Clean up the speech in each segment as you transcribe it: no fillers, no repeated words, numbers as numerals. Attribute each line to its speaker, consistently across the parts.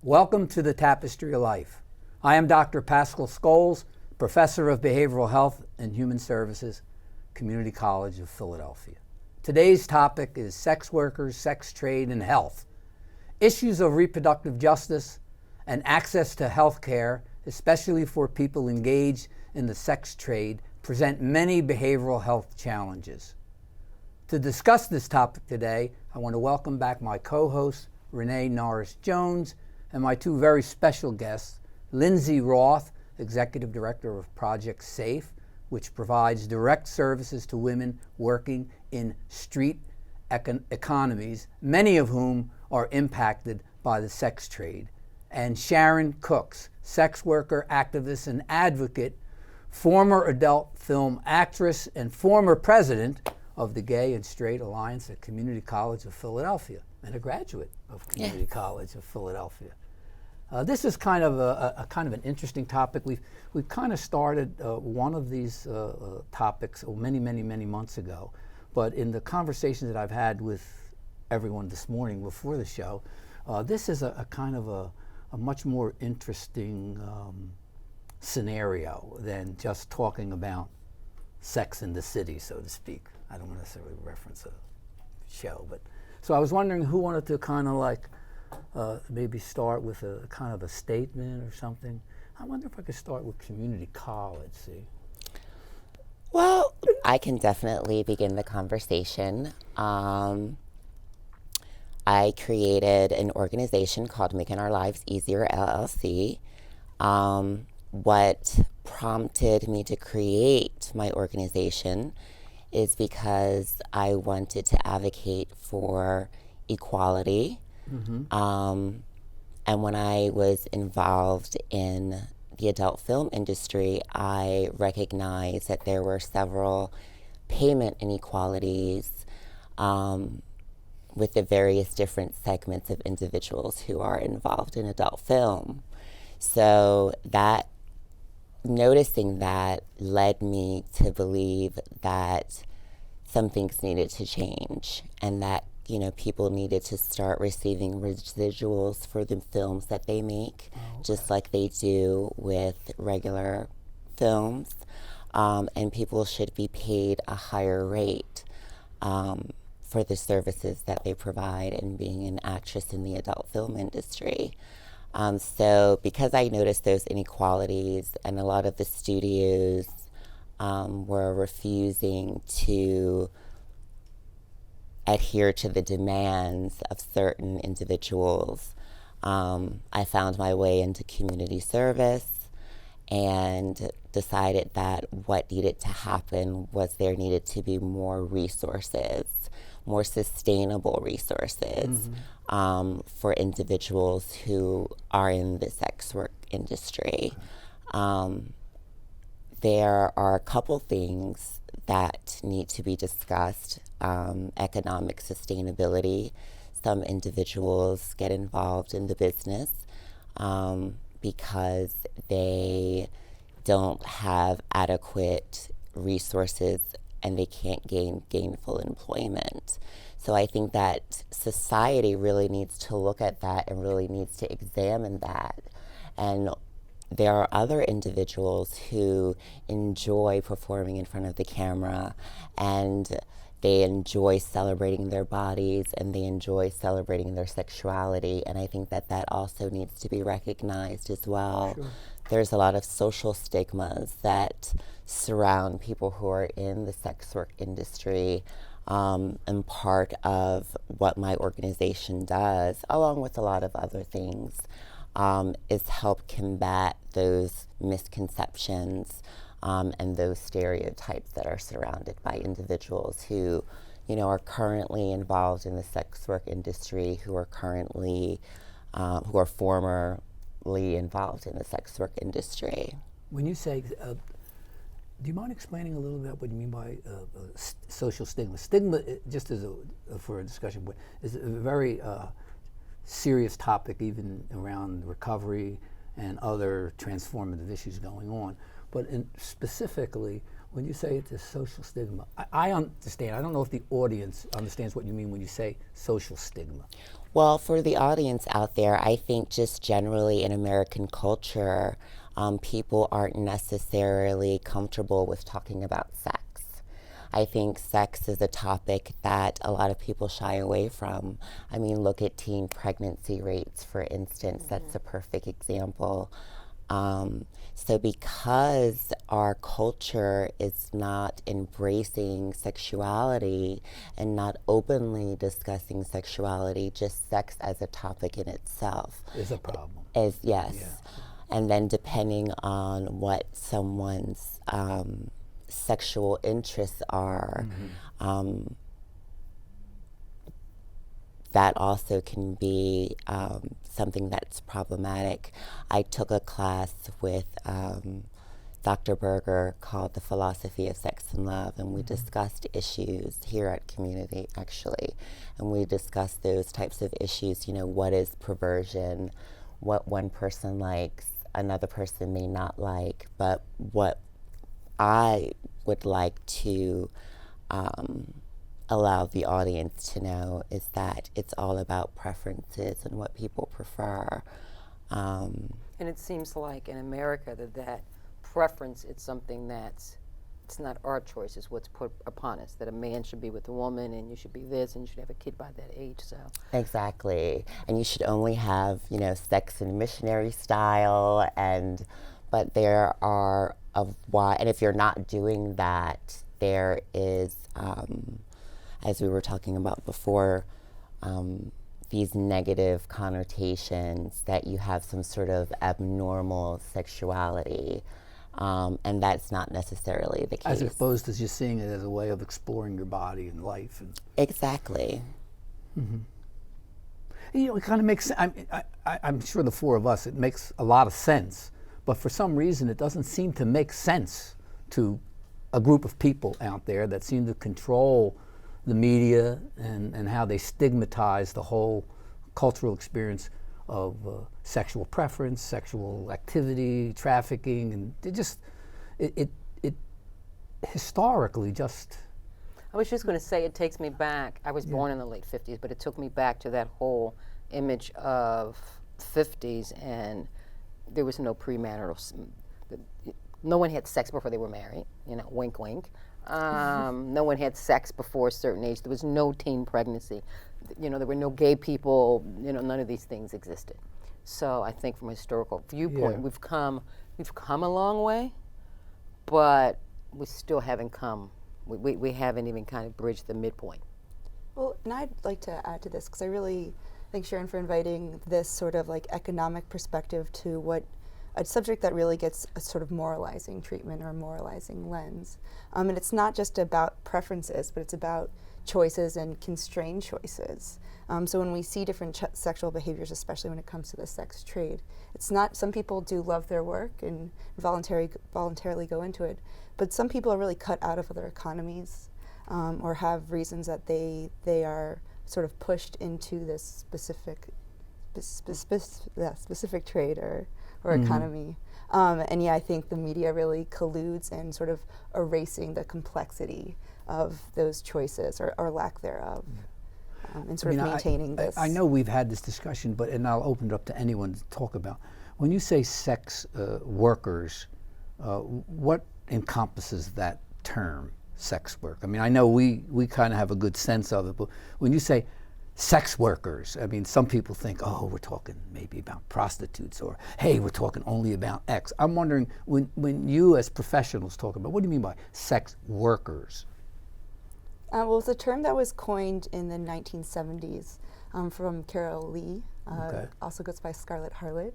Speaker 1: Welcome to the Tapestry of Life. I am Dr. Pascal Scoles, Professor of Behavioral Health and Human Services, Community College of Philadelphia. Today's topic is sex workers, sex trade, and health. Issues of reproductive justice and access to health care, especially for people engaged in the sex trade, present many behavioral health challenges. To discuss this topic today, I want to welcome back my co-host, Rene Norris-Jones, and my two very special guests, Lindsay Roth, Executive Director of Project SAFE, which provides direct services to women working in street economies, many of whom are impacted by the sex trade, and Sharron Cooks, sex worker, activist, and advocate, former adult film actress, and former president of the Gay and Straight Alliance at Community College of Philadelphia, and a graduate of Community College of Philadelphia. This is kind of an interesting topic. We've kind of started one of these topics many months ago, but in the conversations that I've had with everyone this morning before the show, this is a kind of a much more interesting scenario than just talking about sex in the city, so to speak. I don't want to necessarily reference a show, but so I was wondering who wanted to kind of like maybe start with a kind of a statement or something. I wonder if I could start with community college, see?
Speaker 2: Well, I can definitely begin the conversation. I created an organization called Making Our Lives Easier, LLC. What prompted me to create my organization is because I wanted to advocate for equality. And when I was involved in the adult film industry, I recognized that there were several payment inequalities with the various different segments of individuals who are involved in adult film. So that noticing that led me to believe that some things needed to change, and that people needed to start receiving residuals for the films that they make, just like they do with regular films, and people should be paid a higher rate for the services that they provide in being an actress in the adult film industry. So because I noticed those inequalities, and a lot of the studios were refusing to adhere to the demands of certain individuals, I found my way into community service and decided that what needed to happen was there needed to be more resources, more sustainable resources for individuals who are in the sex work industry. There are a couple things that need to be discussed. Economic sustainability. Some individuals get involved in the business because they don't have adequate resources and they can't gain gainful employment. So I think that society really needs to look at that and really needs to examine that. And there are other individuals who enjoy performing in front of the camera, and they enjoy celebrating their bodies, and they enjoy celebrating their sexuality, and I think that that also needs to be recognized as well. Sure. There's a lot of social stigmas that surround people who are in the sex work industry, and part of what my organization does, along with a lot of other things, is help combat those misconceptions and those stereotypes that are surrounded by individuals who, are currently involved in the sex work industry, who are currently, who are formerly involved in the sex work industry.
Speaker 1: When you say, do you mind explaining a little bit what you mean by social stigma? Stigma, just as for a discussion, is a very serious topic, even around recovery and other transformative issues going on. But specifically, when you say it's a social stigma, I understand. I don't know if the audience understands what you mean when you say social stigma.
Speaker 2: Well, for the audience out there, I think just generally in American culture, people aren't necessarily comfortable with talking about sex. I think sex is a topic that a lot of people shy away from. I mean, look at teen pregnancy rates, for instance. That's a perfect example. So because our culture is not embracing sexuality and not openly discussing sexuality, just sex as a topic in itself
Speaker 1: Is a problem.
Speaker 2: is, yes.
Speaker 1: Yeah.
Speaker 2: And then depending on what someone's sexual interests are, that also can be something that's problematic. I took a class with Dr. Berger called The Philosophy of Sex and Love, and we discussed issues here at Community, actually. And we discussed those types of issues, you know, what is perversion, what one person likes, another person may not like, but what I would like to allow the audience to know is that it's all about preferences and what people prefer.
Speaker 3: And it seems like in America that preference is something that's, it's not our choice, it's what's put upon us, that a man should be with a woman and you should be this and you should have a kid by that age, so.
Speaker 2: Exactly. And you should only have, you know, sex in missionary style, but there are and if you're not doing that, there is, as we were talking about before, these negative connotations that you have some sort of abnormal sexuality, and that's not necessarily the case.
Speaker 1: As opposed to just seeing it as a way of exploring your body and life. And
Speaker 2: Exactly.
Speaker 1: you know, it kind of makes. I'm sure the four of us, it makes a lot of sense, but for some reason, it doesn't seem to make sense to a group of people out there that seem to control the media and how they stigmatize the whole cultural experience of sexual preference, sexual activity, trafficking, and it historically just.
Speaker 3: I was just going to say, it takes me back, I was born in the late 50s, but it took me back to that whole image of 50s, and there was no premarital, no one had sex before they were married, you know, wink wink. No one had sex before a certain age. There was no teen pregnancy. You know, there were no gay people. You know, none of these things existed. So I think from a historical viewpoint, we've come a long way, but we still haven't come. We haven't even kind of bridged the midpoint.
Speaker 4: Well, and I'd like to add to this because I really thank Sharron for inviting this sort of like economic perspective to what a subject that really gets a sort of moralizing treatment or moralizing lens. And it's not just about preferences, but it's about choices and constrained choices. So when we see different sexual behaviors, especially when it comes to the sex trade, it's not, some people do love their work and voluntarily go into it, but some people are really cut out of other economies or have reasons that they are sort of pushed into this specific trade or economy. And yeah, I think the media really colludes in sort of erasing the complexity of those choices or lack thereof, and sort of maintaining this.
Speaker 1: I know we've had this discussion, and I'll open it up to anyone to talk about. When you say sex workers, what encompasses that term, sex work? I mean, I know we kind of have a good sense of it, but when you say sex workers, I mean, some people think, oh, we're talking maybe about prostitutes, or hey, we're talking only about X. I'm wondering, when you as professionals talk about, what do you mean by sex workers?
Speaker 4: Well, it's a term that was coined in the 1970s from Carol Lee, also goes by Scarlet Harlot.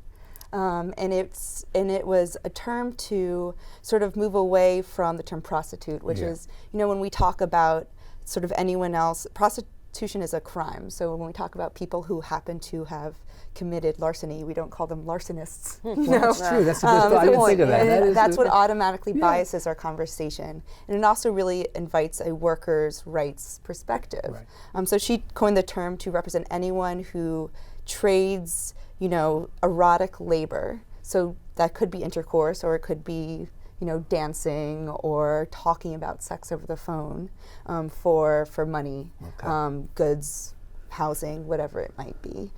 Speaker 4: And it was a term to sort of move away from the term prostitute, which is, you know, when we talk about sort of anyone else, prostitution is a crime. So when we talk about people who happen to have committed larceny, we don't call them larcenists.
Speaker 1: Well, that's true. That's a good thought. I didn't think of that.
Speaker 4: That's what automatically biases our conversation. And it also really invites a workers' rights perspective. Right. So she coined the term to represent anyone who trades, you know, erotic labor. So that could be intercourse, or it could be, you know, dancing or talking about sex over the phone for money, goods, housing, whatever it might be.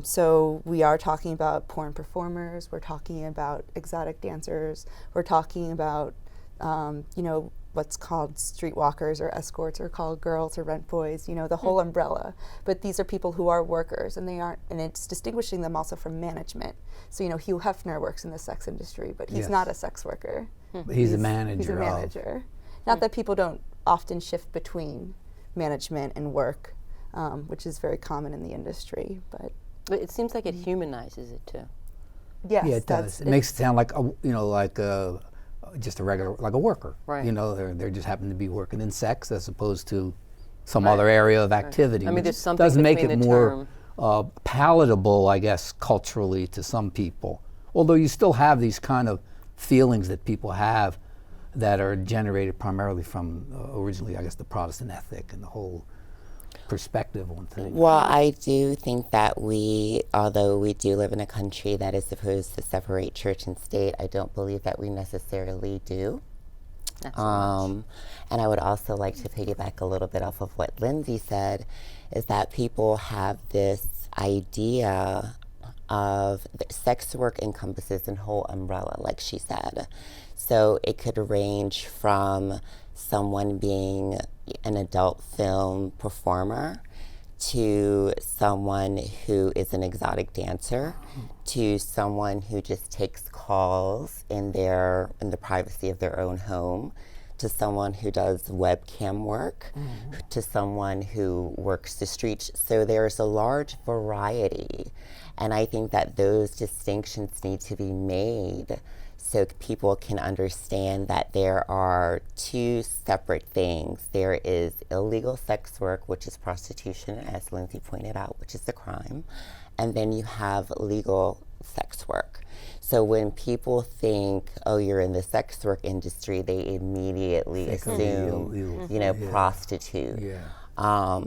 Speaker 4: So we are talking about porn performers, we're talking about exotic dancers, we're talking about, what's called streetwalkers or escorts or called girls or rent boys, the whole umbrella. But these are people who are workers, and and it's distinguishing them also from management. So, Hugh Hefner works in the sex industry, but he's not a sex worker.
Speaker 1: But he's a manager.
Speaker 4: He's a manager. Not that people don't often shift between management and work, which is very common in the industry, but
Speaker 3: it seems like it humanizes it too.
Speaker 4: yes,
Speaker 1: Yeah, it does. It makes it sound like just a regular, like a worker.
Speaker 3: Right.
Speaker 1: They're just happen to be working in sex as opposed to some other area of activity.
Speaker 3: I mean,
Speaker 1: which
Speaker 3: there's something
Speaker 1: does make
Speaker 3: between
Speaker 1: it
Speaker 3: the
Speaker 1: more
Speaker 3: term.
Speaker 1: palatable, I guess, culturally to some people. Although you still have these kind of feelings that people have that are generated primarily from originally, I guess, the Protestant ethic and the whole perspective on things.
Speaker 2: Well, I do think that although we do live in a country that is supposed to separate church and state, I don't believe that we necessarily do.
Speaker 3: Not so much.
Speaker 2: And I would also like to piggyback a little bit off of what Lindsay said, is that people have this idea of sex work encompasses a whole umbrella, like she said. So it could range from someone being an adult film performer to someone who is an exotic dancer to someone who just takes calls in the privacy of their own home to someone who does webcam work to someone who works the streets. So there's a large variety, and I think that those distinctions need to be made so people can understand that there are two separate things. There is illegal sex work, which is prostitution, as Lindsay pointed out, which is a crime, and then you have legal sex work. So when people think, oh, you're in the sex work industry, they immediately assume, prostitute.
Speaker 1: Yeah.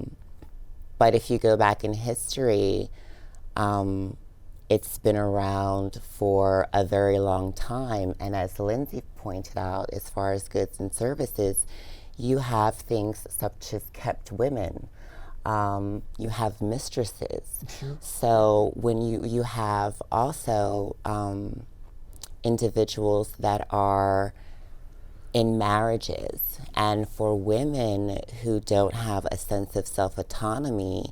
Speaker 2: But if you go back in history, it's been around for a very long time. And as Lindsay pointed out, as far as goods and services, you have things such as kept women. You have mistresses.
Speaker 1: Sure.
Speaker 2: So when you have also individuals that are in marriages, and for women who don't have a sense of self-autonomy,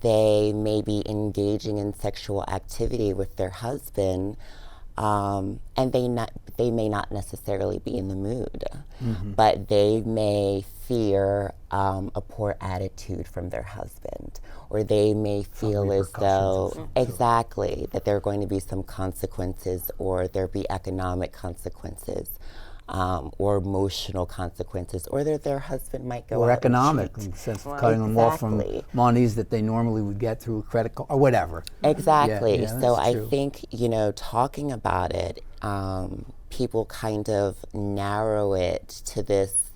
Speaker 2: they may be engaging in sexual activity with their husband, and they may not necessarily be in the mood, but they may fear a poor attitude from their husband, or they may feel as though that there are going to be some consequences, or there be economic consequences. Or emotional consequences, or that their husband might go
Speaker 1: or
Speaker 2: out
Speaker 1: economic,
Speaker 2: and cheat.
Speaker 1: in the sense of cutting them off from monies that they normally would get through a credit card or whatever.
Speaker 2: Exactly.
Speaker 1: Yeah,
Speaker 2: so
Speaker 1: that's
Speaker 2: I
Speaker 1: true.
Speaker 2: think, talking about it, people kind of narrow it to this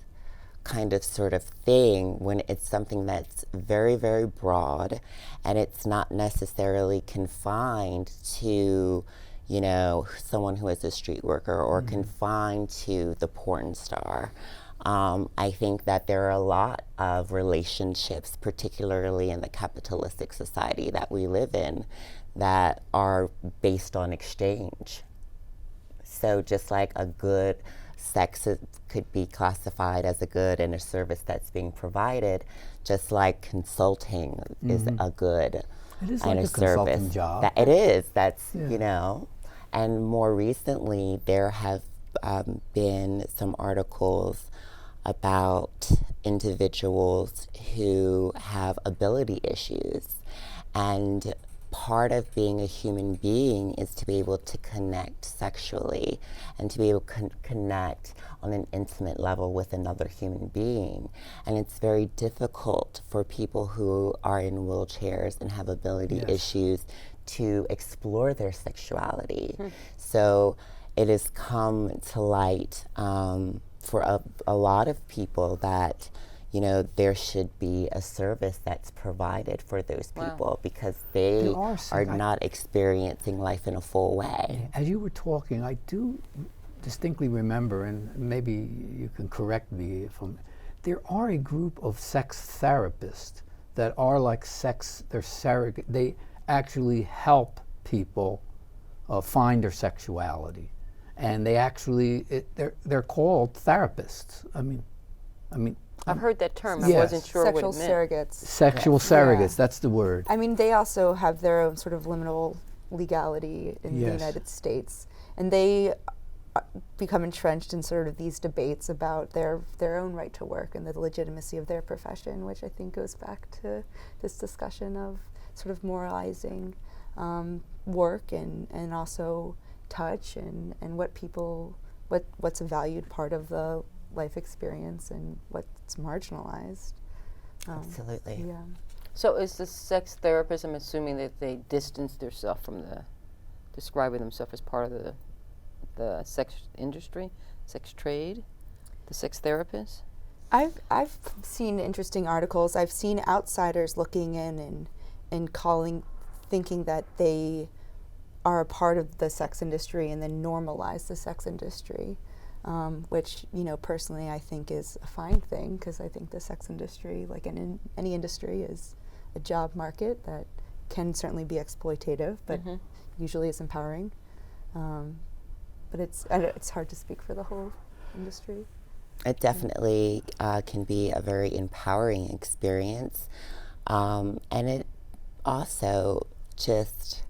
Speaker 2: kind of sort of thing when it's something that's very, very broad, and it's not necessarily confined to someone who is a street worker or confined to the porn star. I think that there are a lot of relationships, particularly in the capitalistic society that we live in, that are based on exchange. So just like a good sex could be classified as a good and a service that's being provided, just like consulting is a good
Speaker 1: It is
Speaker 2: and
Speaker 1: like
Speaker 2: a
Speaker 1: a consulting
Speaker 2: service.
Speaker 1: job.
Speaker 2: That it is. That's And more recently, there have been some articles about individuals who have ability issues, and part of being a human being is to be able to connect sexually and to be able to connect on an intimate level with another human being. And it's very difficult for people who are in wheelchairs and have ability issues to explore their sexuality. So it has come to light for a lot of people that there should be a service that's provided for those people because they are not experiencing life in a full way.
Speaker 1: As you were talking, I do distinctly remember, and maybe you can correct me if there are a group of sex therapists that are like sex, they're surrogate. They actually help people find their sexuality, and they actually they're called therapists. I mean,
Speaker 3: I've heard that term.
Speaker 1: Yes.
Speaker 3: I wasn't sure
Speaker 4: Sexual
Speaker 3: what it meant.
Speaker 4: surrogates.
Speaker 1: sexual surrogates. That's the word.
Speaker 4: I mean, they also have their own sort of liminal legality in the
Speaker 1: Yes.
Speaker 4: United States, and they become entrenched in sort of these debates about their own right to work and the legitimacy of their profession, which I think goes back to this discussion of sort of moralizing work and also touch and what's a valued part of the life experience and what's marginalized.
Speaker 2: Absolutely.
Speaker 4: Yeah.
Speaker 3: So is the sex therapist, I'm assuming that they distance themselves from describing themselves as part of the sex industry, sex trade, the sex therapist?
Speaker 4: I've seen interesting articles. I've seen outsiders looking in and thinking that they are a part of the sex industry and then normalize the sex industry, which, personally I think is a fine thing, because I think the sex industry, like in any industry, is a job market that can certainly be exploitative, but usually is empowering. But it's hard to speak for the whole industry.
Speaker 2: It definitely can be a very empowering experience. And it also just,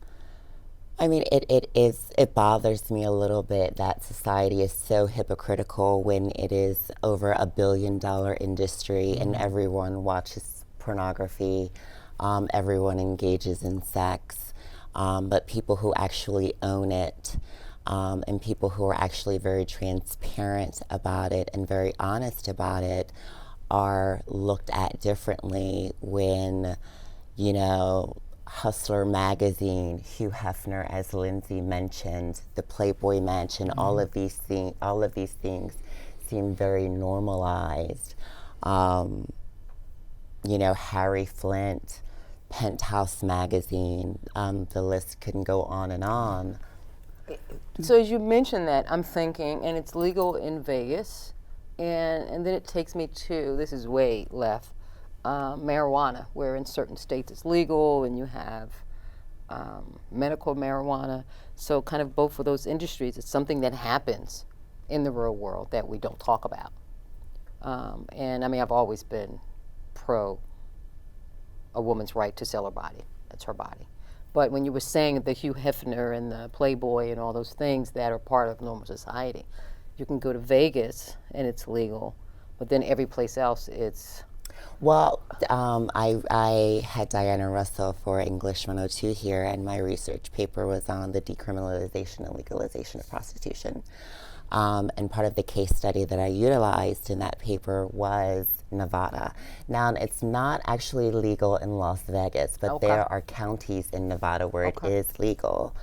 Speaker 2: it bothers me a little bit that society is so hypocritical when it is over $1 billion industry and everyone watches pornography, everyone engages in sex, but people who actually own it, and people who are actually very transparent about it and very honest about it are looked at differently when, Hustler magazine, Hugh Hefner, as Lindsay mentioned, the Playboy Mansion, all of these things seem very normalized. Harry Flint, Penthouse magazine, the list can go on and on.
Speaker 3: So as you mentioned that, I'm thinking, and it's legal in Vegas, and then it takes me to, this is way left, marijuana, where in certain states it's legal, and you have medical marijuana. So kind of both of those industries, it's something that happens in the real world that we don't talk about. And I've always been pro a woman's right to sell her body. That's her body. But when you were saying the Hugh Hefner and the Playboy and all those things that are part of normal society, you can go to Vegas and it's legal, but then every place else it's...
Speaker 2: Well, I had Diana Russell for English 102 here, and my research paper was on the decriminalization and legalization of prostitution. And part of the case study that I utilized in that paper was Nevada. Now, it's not actually legal in Las Vegas, but there are counties in Nevada where it is legal.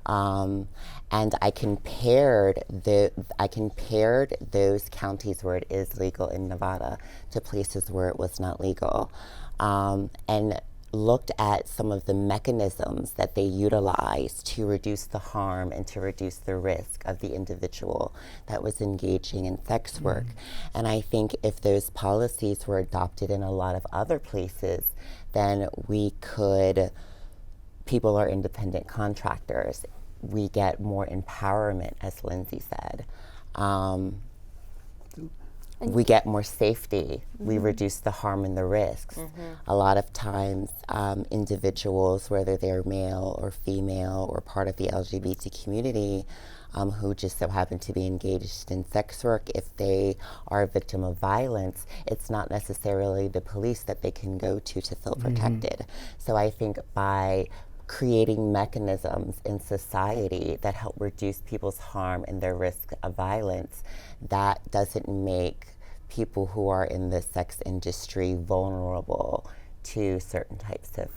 Speaker 2: And I compared those counties where it is legal in Nevada to places where it was not legal, and looked at some of the mechanisms that they utilize to reduce the harm and to reduce the risk of the individual that was engaging in sex work. And I think if those policies were adopted in a lot of other places, then people are independent contractors. We get more empowerment, as Lindsay said. We get more safety. We reduce the harm and the risks. A lot of times, individuals, whether they're male or female or part of the LGBT community, who just so happen to be engaged in sex work, if they are a victim of violence, it's not necessarily the police that they can go to feel protected. So I think by creating mechanisms in society that help reduce people's harm and their risk of violence, that doesn't make people who are in the sex industry vulnerable to certain types of,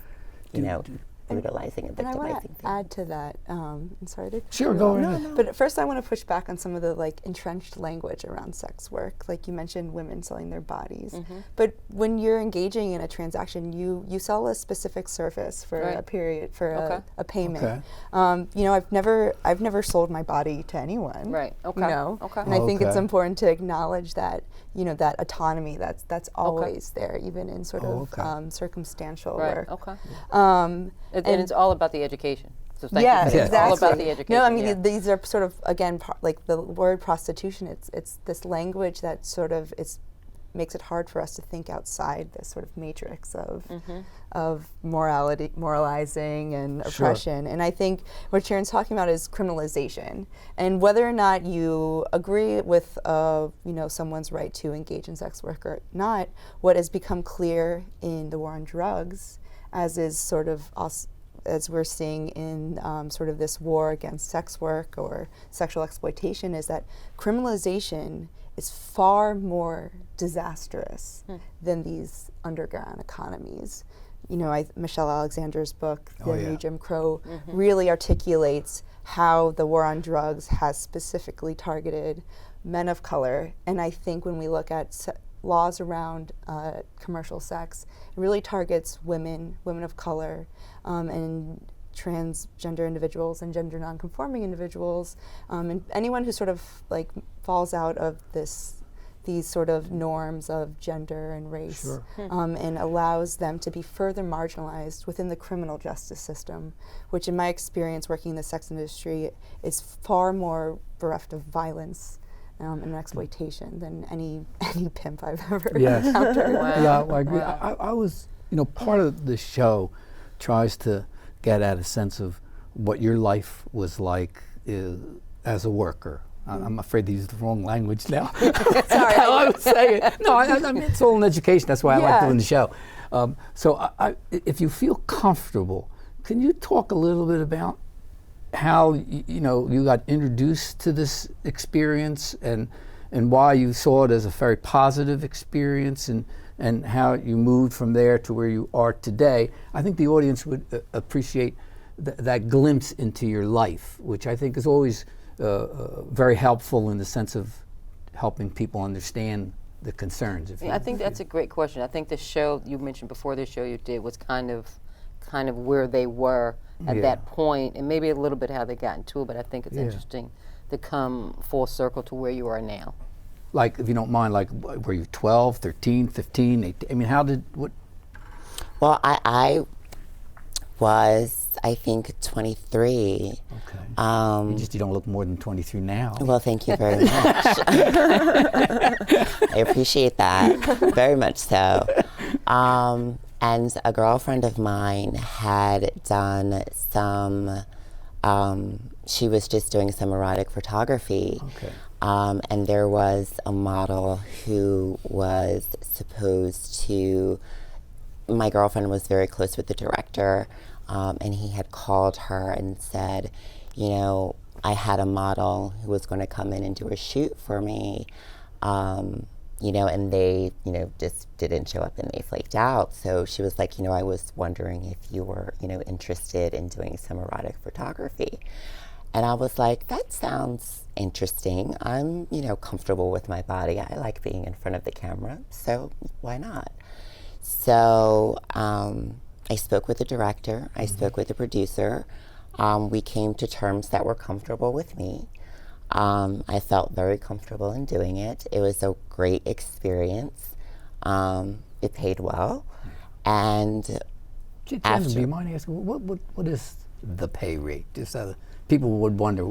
Speaker 2: brutalizing and
Speaker 4: And I want
Speaker 2: victimizing
Speaker 4: to
Speaker 2: things.
Speaker 4: add to that. I'm sorry to.
Speaker 1: Sure,
Speaker 4: cut you
Speaker 1: go
Speaker 4: off.
Speaker 1: ahead.
Speaker 4: But first, I want to push back on some of the entrenched language around sex work. Like you mentioned, women selling their bodies. But when you're engaging in a transaction, you sell a specific service for a
Speaker 3: Right.
Speaker 4: period for
Speaker 3: Okay.
Speaker 4: a payment.
Speaker 1: Okay.
Speaker 4: I've never sold my body to anyone.
Speaker 3: Right. Okay. Okay.
Speaker 4: And I think it's
Speaker 1: Okay.
Speaker 4: important to acknowledge that that autonomy that's always there, even in sort of
Speaker 1: Okay.
Speaker 4: circumstantial
Speaker 3: Right.
Speaker 4: work.
Speaker 3: Okay.
Speaker 4: And
Speaker 3: it's all about the education. So thank
Speaker 4: yeah,
Speaker 3: you.
Speaker 4: exactly.
Speaker 3: It's all about the education.
Speaker 4: No, I mean
Speaker 3: yeah.
Speaker 4: these are sort of again like the word prostitution. It's this language that sort of makes it hard for us to think outside this sort of matrix of moralizing and
Speaker 1: Sure.
Speaker 4: oppression. And I think what Sharron's talking about is criminalization, and whether or not you agree with someone's right to engage in sex work or not. What has become clear in the war on drugs, as is sort of as we're seeing in sort of this war against sex work or sexual exploitation, is that criminalization is far more disastrous than these underground economies. Michelle Alexander's book, The New Jim Crow, really articulates how the war on drugs has specifically targeted men of color. And I think when we look at laws around commercial sex, it really targets women of color, and transgender individuals and gender nonconforming individuals, and anyone who sort of falls out of these sort of norms of gender and race,
Speaker 1: Sure.
Speaker 4: and allows them to be further marginalized within the criminal justice system, which in my experience working in the sex industry is far more bereft of violence and exploitation than any pimp I've ever
Speaker 1: Yes.
Speaker 4: encountered.
Speaker 3: Wow.
Speaker 1: Yeah, I agree.
Speaker 3: Wow.
Speaker 1: I was, part of the show tries to get at a sense of what your life was like as a worker. I'm afraid to use the wrong language now.
Speaker 4: Sorry.
Speaker 1: I would say it. No, I mean, it's all in education. That's why I like
Speaker 4: Yeah.
Speaker 1: doing the show. So if you feel comfortable, can you talk a little bit about how you got introduced to this experience and why you saw it as a very positive experience and how you moved from there to where you are today? I think the audience would appreciate that glimpse into your life, which I think is always very helpful in the sense of helping people understand the concerns.
Speaker 3: Yeah, I think that's a great question. I think the show you mentioned before, the show you did was kind of where they were at
Speaker 1: Yeah.
Speaker 3: that point, and maybe a little bit how they got into it. But I think it's
Speaker 1: Yeah.
Speaker 3: interesting to come full circle to where you are now.
Speaker 1: Like, if you don't mind, were you 12, 13, 15, 18? I mean, what?
Speaker 2: Well, I was, I think, 23.
Speaker 1: Okay. You don't look more than 23 now.
Speaker 2: Well, thank you very much. I appreciate that, very much so. And a girlfriend of mine had done some, she was just doing some erotic photography.
Speaker 1: Okay.
Speaker 2: And there was a model who was supposed to, my girlfriend was very close with the director, and he had called her and said, I had a model who was going to come in and do a shoot for me, and they, just didn't show up and they flaked out. So she was like, I was wondering if you were, interested in doing some erotic photography. And I was like, that sounds interesting. I'm, comfortable with my body. I like being in front of the camera, so why not? So I spoke with the director. I spoke with the producer. We came to terms that were comfortable with me. I felt very comfortable in doing it. It was a great experience. It paid well. And
Speaker 1: Jen,
Speaker 2: after,
Speaker 1: do you mind asking, what is the pay rate? Just so people would wonder,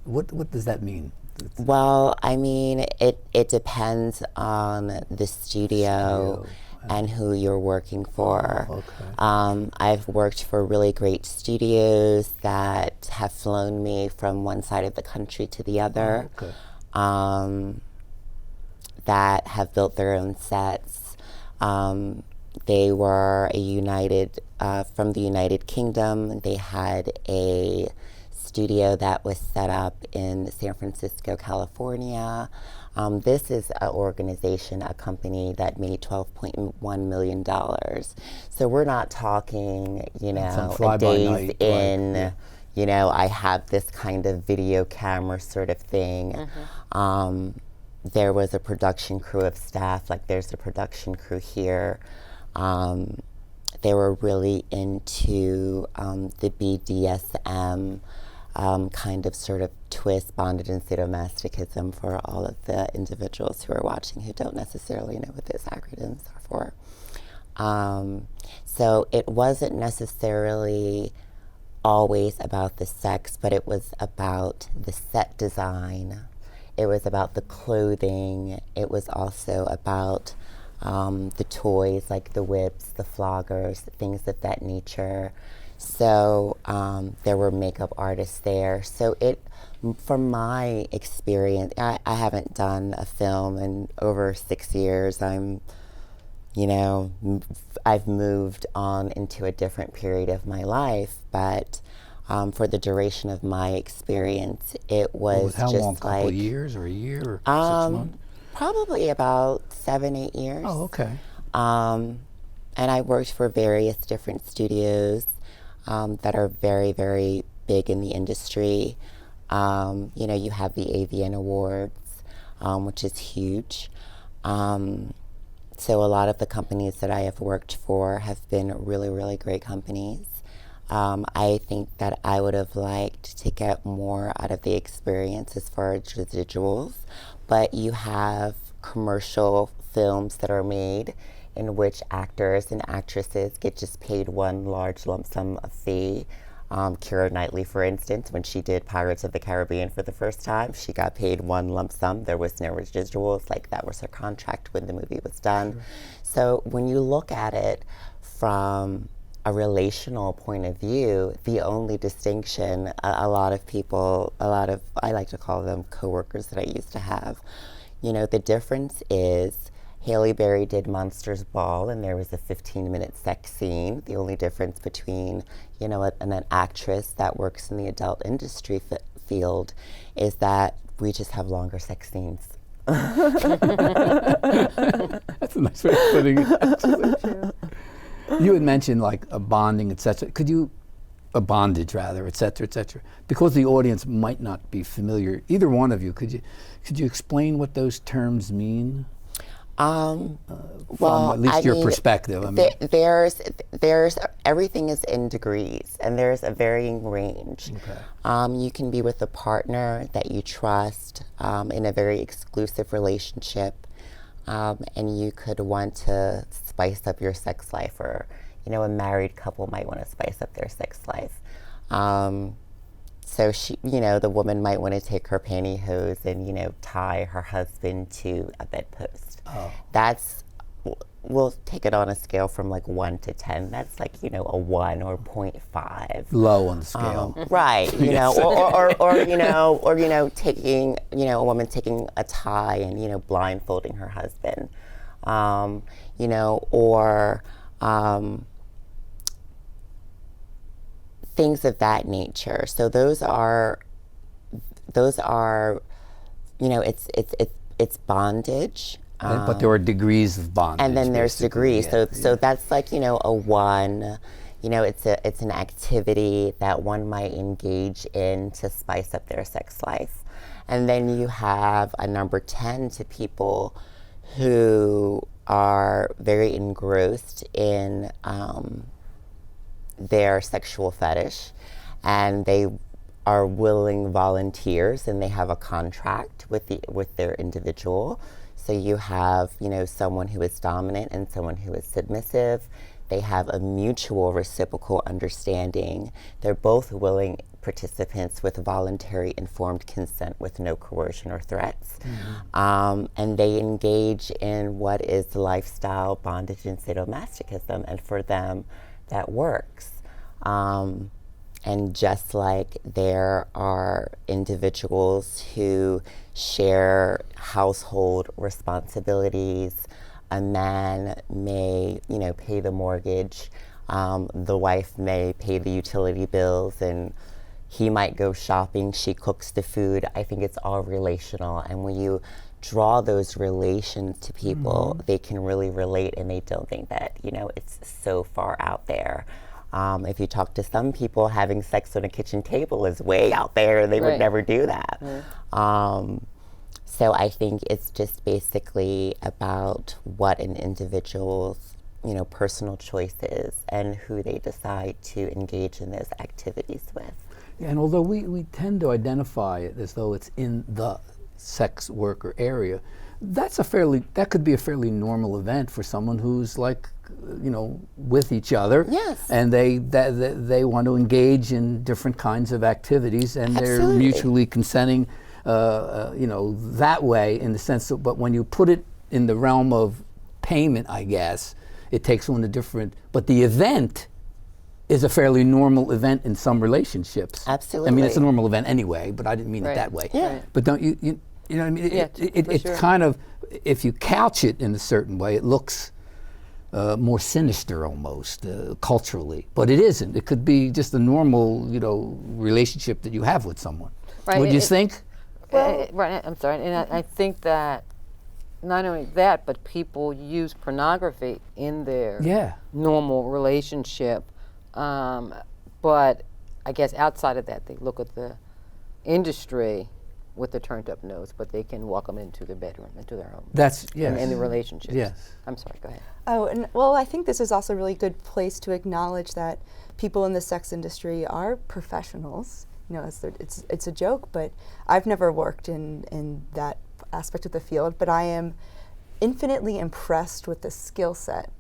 Speaker 1: what does that mean?
Speaker 2: well, I mean, it depends on the studio and who you're working for.
Speaker 1: Oh, okay.
Speaker 2: I've worked for really great studios that have flown me from one side of the country to the other, that have built their own sets. They were from the United Kingdom. They had a studio that was set up in San Francisco, California. This is an organization, a company that made $12.1 million. So we're not talking, you know, a days in,
Speaker 1: yeah.
Speaker 2: you know, I have this kind of video camera sort of thing. There was a production crew of staff, like there's a production crew here. They were really into the BDSM kind of sort of twist, bondage and sadomasochism for all of the individuals who are watching who don't necessarily know what those acronyms are for. So it wasn't necessarily always about the sex, but it was about the set design. It was about the clothing. It was also about the toys, like the whips, the floggers, things of that nature. So there were makeup artists there. So from my experience, I haven't done a film in over 6 years. You know, I've moved on into a different period of my life, but for the duration of my experience, it was
Speaker 1: How
Speaker 2: just
Speaker 1: long?
Speaker 2: like
Speaker 1: Couple of years, or a year, or 6 months?
Speaker 2: probably about 7-8 years.
Speaker 1: Oh, okay.
Speaker 2: And I worked for various different studios that are very, very big in the industry. You know, you have the AVN Awards, which is huge. So a lot of the companies that I have worked for have been really, really great companies. I think that I would have liked to get more out of the experience as far as residuals, but you have commercial films that are made in which actors and actresses get just paid one large lump sum of fee. Keira Knightley, for instance, when she did Pirates of the Caribbean for the first time, she got paid one lump sum. There was no residuals, like that was her contract when the movie was done. Sure. So when you look at it from a relational point of view, the only distinction, a lot of people, I like to call them coworkers that I used to have, you know, the difference is Halle Berry did Monsters Ball, and there was a 15-minute sex scene. The only difference between, you know, an actress that works in the adult industry field is that we just have longer sex scenes.
Speaker 1: That's a nice way of putting it, actually. You had mentioned like a bonding, etc. A bondage rather, etc., etc. Because the audience might not be familiar, either one of you, could you explain what those terms mean? From at least your perspective.
Speaker 2: There's everything is in degrees, and there's a varying range. Okay. You can be with a partner that you trust in a very exclusive relationship, and you could want to spice up your sex life, or you know, a married couple might want to spice up their sex life. So she, you know, the woman might want to take her pantyhose and, you know, tie her husband to a bedpost. Oh. That's, we'll take it on a scale from like 1 to 10. That's like, you know, a 1 or 0.5.
Speaker 1: Low on the scale.
Speaker 2: Right. You know, or you know, taking, you know, a woman taking a tie and, you know, blindfolding her husband. You know, or things of that nature. So those are, you know, it's bondage.
Speaker 1: But there are degrees of bondage.
Speaker 2: And then there's degrees.
Speaker 1: Yeah,
Speaker 2: so that's like, you know, a 1. You know, it's an activity that one might engage in to spice up their sex life. And then you have a number 10 to people who are very engrossed in their sexual fetish, and they are willing volunteers, and they have a contract with their individual. So you have, you know, someone who is dominant and someone who is submissive. They have a mutual reciprocal understanding. They're both willing participants with voluntary informed consent with no coercion or threats. Mm-hmm. And they engage in what is lifestyle bondage and sadomasochism, and for them, that works. And just like there are individuals who share household responsibilities, a man may, you know, pay the mortgage, the wife may pay the utility bills and he might go shopping, she cooks the food. I think it's all relational. And when you draw those relations to people, they can really relate and they don't think that, it's so far out there. If you talk to some people, having sex on a kitchen table is way out there. They would never do that. So I think it's just basically about what an individual's personal choice is and who they decide to engage in those activities with.
Speaker 1: Yeah, and although we tend to identify it as though it's in the sex worker area, that could be a fairly normal event for someone who's like, with each other.
Speaker 2: Yes.
Speaker 1: And they want to engage in different kinds of activities, and they're
Speaker 2: Absolutely.
Speaker 1: mutually consenting, that way in the sense that, but when you put it in the realm of payment, I guess, it takes on a different, but the event is a fairly normal event in some relationships.
Speaker 2: Absolutely.
Speaker 1: I mean, it's a normal event anyway, but I didn't mean it that way.
Speaker 2: Yeah.
Speaker 3: Right.
Speaker 1: But don't you know what I mean?
Speaker 3: Yeah,
Speaker 1: It's
Speaker 3: sure.
Speaker 1: kind of, if you couch it in a certain way, it looks more sinister almost, culturally. But it isn't. It could be just a normal, relationship that you have with someone.
Speaker 3: Right,
Speaker 1: Would you
Speaker 3: it-
Speaker 1: think?
Speaker 3: Right, I'm sorry, and I think that not only that, but people use pornography in their
Speaker 1: Yeah.
Speaker 3: normal relationship. But I guess outside of that, they look at the industry with the turned up nose, but they can walk them into their bedroom, into their home,
Speaker 1: That's, yes.
Speaker 3: in the relationships.
Speaker 1: Yes.
Speaker 3: I'm sorry, go ahead.
Speaker 4: Oh, and well, I think this is also a really good place to acknowledge that people in the sex industry are professionals. It's a joke, but I've never worked in that aspect of the field, but I am infinitely impressed with the skill set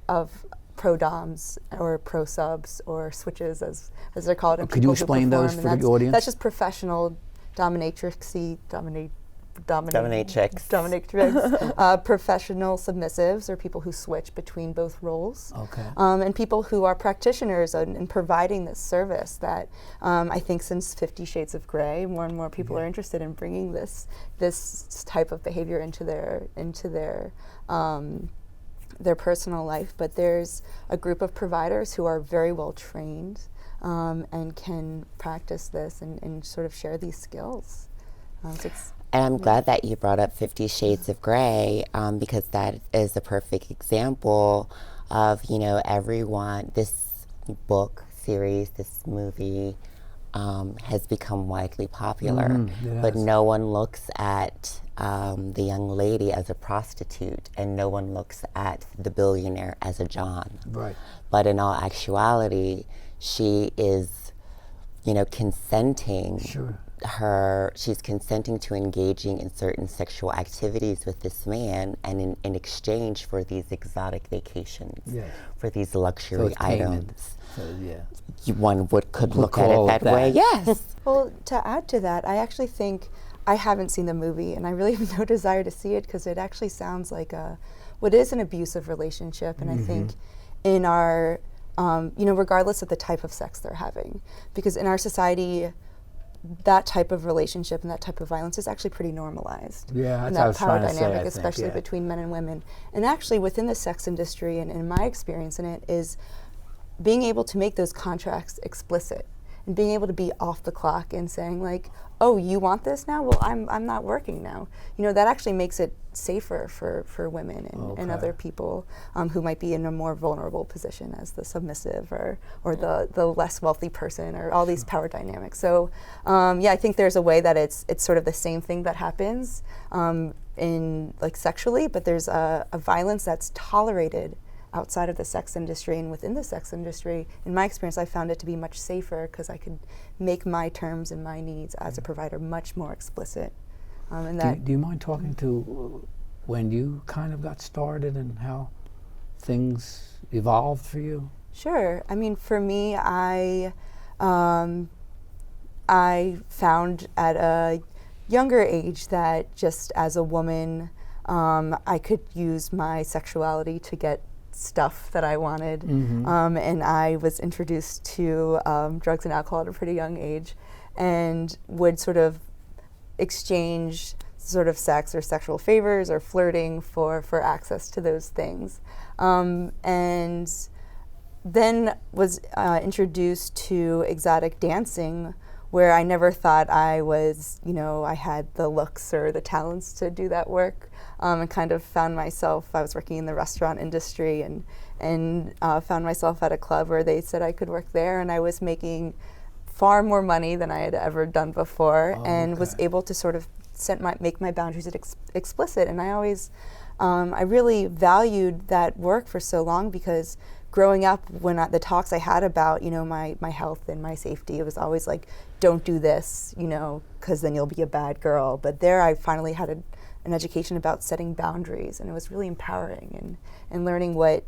Speaker 4: of pro doms or pro subs or switches, as they're called. And
Speaker 1: Could you
Speaker 4: people who
Speaker 1: explain those
Speaker 4: perform,
Speaker 1: for
Speaker 4: and
Speaker 1: the audience?
Speaker 4: That's just professional dominatrix, professional submissives, or people who switch between both roles.
Speaker 1: Okay.
Speaker 4: And people who are practitioners in providing this service that I think since 50 Shades of Grey, more and more people are interested in bringing this type of behavior into their personal life. But there's a group of providers who are very well trained and can practice this and sort of share these skills. So it's
Speaker 2: And I'm glad that you brought up 50 Shades of Grey, because that is a perfect example of, everyone, this book series, this movie has become widely popular, but no one looks at the young lady as a prostitute, and no one looks at the billionaire as a John.
Speaker 1: Right.
Speaker 2: But in all actuality, she is, consenting.
Speaker 1: Sure.
Speaker 2: She's consenting to engaging in certain sexual activities with this man, and in exchange for these exotic vacations,
Speaker 1: Yes.
Speaker 2: for these luxury
Speaker 1: it's payment.
Speaker 2: items.
Speaker 1: So, yeah.
Speaker 2: One could look at
Speaker 1: call
Speaker 2: it
Speaker 1: it
Speaker 2: that way.
Speaker 1: that.
Speaker 2: Yes.
Speaker 4: Well, to add to that, I actually think I haven't seen the movie, and I really have no desire to see it because it actually sounds like what is an abusive relationship. And I think in our, regardless of the type of sex they're having, because in our society, that type of relationship and that type of violence is actually pretty normalized.
Speaker 1: Yeah,
Speaker 4: and
Speaker 1: that's what I
Speaker 4: that
Speaker 1: was
Speaker 4: power
Speaker 1: trying to say,
Speaker 4: dynamic,
Speaker 1: I think,
Speaker 4: especially
Speaker 1: yeah.
Speaker 4: between men and women. And actually, within the sex industry, and in my experience in it, is being able to make those contracts explicit and being able to be off the clock and saying like, oh, you want this now? Well, I'm not working now. That actually makes it safer for women and other people who might be in a more vulnerable position as the submissive or the less wealthy person, or all these power dynamics. So I think there's a way that it's sort of the same thing that happens in like sexually, but there's a violence that's tolerated outside of the sex industry. And within the sex industry, in my experience, I found it to be much safer because I could make my terms and my needs as a provider much more explicit. And that
Speaker 1: Do you mind talking to when you kind of got started and how things evolved for you?
Speaker 4: Sure. I mean, for me, I found at a younger age that just as a woman, I could use my sexuality to get stuff that I wanted. And I was introduced to drugs and alcohol at a pretty young age, and would sort of exchange sort of sex or sexual favors or flirting for access to those things. And then was introduced to exotic dancing where I never thought I was, I had the looks or the talents to do that work, and kind of found myself, I was working in the restaurant industry and found myself at a club where they said I could work there, and I was making far more money than I had ever done before, and was able to sort of make my boundaries explicit. And I always, I really valued that work for so long, because growing up, when the talks I had about, my health and my safety, it was always like, don't do this, because then you'll be a bad girl. But there I finally had an education about setting boundaries, and it was really empowering, and learning what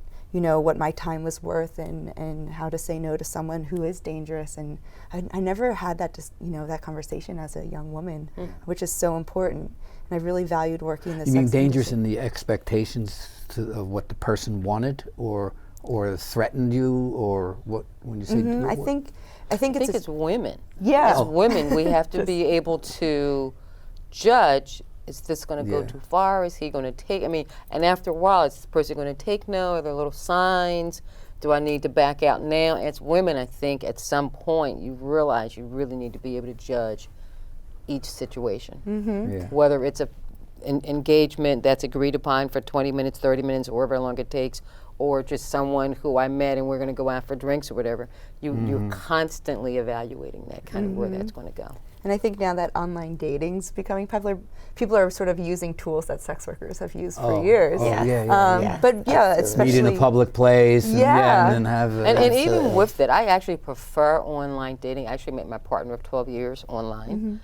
Speaker 4: my time was worth, and how to say no to someone who is dangerous. And I never had that, that conversation as a young woman, which is so important. And I really valued working in the
Speaker 1: You mean
Speaker 4: sex
Speaker 1: dangerous
Speaker 4: industry.
Speaker 1: in the expectations of what the person wanted, or threatened you, or what, when you say?
Speaker 4: I think
Speaker 3: it's women.
Speaker 4: Yeah.
Speaker 3: As women, we have to be able to judge, is this going to go too far? Is he going to take, and after a while, is this person going to take no? Are there little signs? Do I need to back out now? As women, I think at some point you realize you really need to be able to judge each situation.
Speaker 1: Yeah.
Speaker 3: Whether it's an engagement that's agreed upon for 20 minutes, 30 minutes, or however long it takes, or just someone who I met and we're going to go out for drinks or whatever. You're constantly evaluating that kind of where that's going to go.
Speaker 4: And I think now that online dating's becoming popular, people are sort of using tools that sex workers have used for years. But especially
Speaker 1: meet in a public place, and then have.
Speaker 3: And even with that, I actually prefer online dating. I actually met my partner of 12 years online,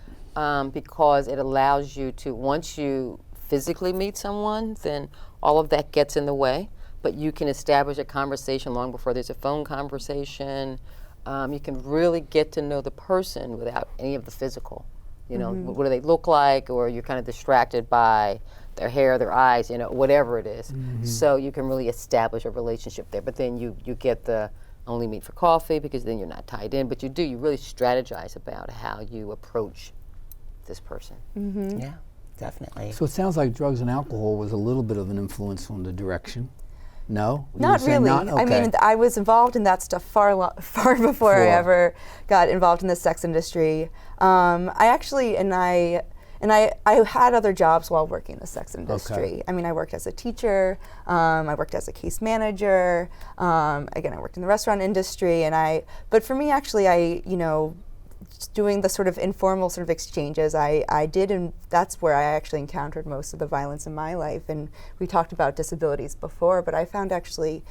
Speaker 3: because it allows you to, once you physically meet someone, then all of that gets in the way. But you can establish a conversation long before there's a phone conversation. You can really get to know the person without any of the physical. What do they look like, or you're kind of distracted by their hair, their eyes, whatever it is. So you can really establish a relationship there. But then you get the only meet for coffee, because then you're not tied in. But you really strategize about how you approach this person.
Speaker 2: Yeah, definitely.
Speaker 1: So it sounds like drugs and alcohol was a little bit of an influence on the direction. No? You
Speaker 4: Not
Speaker 1: would say
Speaker 4: really.
Speaker 1: not? Okay.
Speaker 4: I was involved in that stuff far before I ever got involved in the sex industry. I had other jobs while working in the sex industry. I worked as a teacher. I worked as a case manager. Again, I worked in the restaurant industry. But for me, actually, doing the sort of informal sort of exchanges I did, and that's where I actually encountered most of the violence in my life. And we talked about disabilities before, but I found actually